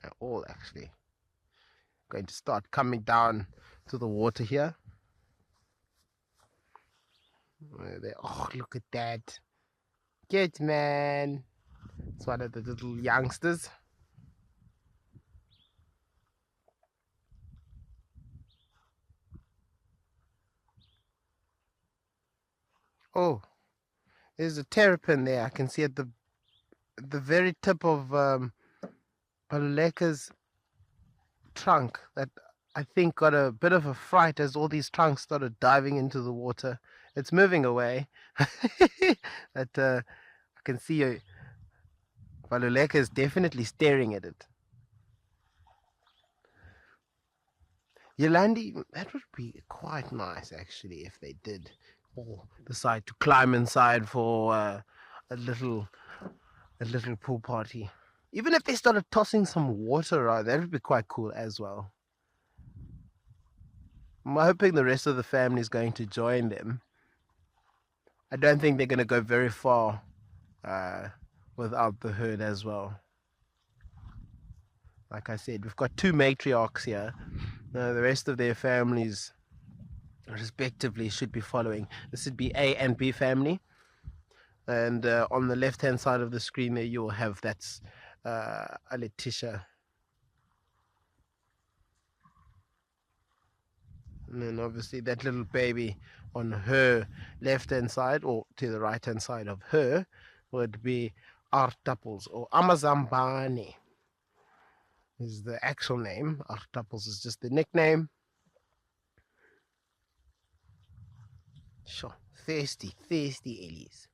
at all, actually. Going to start coming down to the water here. Oh, look at that. Good man. It's one of the little youngsters. Oh, there's a terrapin there. I can see at the very tip of Baluleka's trunk that I think got a bit of a fright as all these trunks started diving into the water. It's moving away. But I can see Baluleka is definitely staring at it. Yolandi, that would be quite nice actually if they did all decide to climb inside for a little pool party. Even if they started tossing some water around, that would be quite cool as well. I'm hoping the rest of the family is going to join them. I don't think they're going to go very far without the herd as well. Like I said, we've got two matriarchs here. The rest of their families, respectively, should be following. This would be A and B family. And on the left-hand side of the screen there, you'll have that's Letitia. And then obviously that little baby on her left-hand side, or to the right-hand side of her, would be Artaples or Amazambane is the actual name. Artaples is just the nickname. Sure. Thirsty Ellies.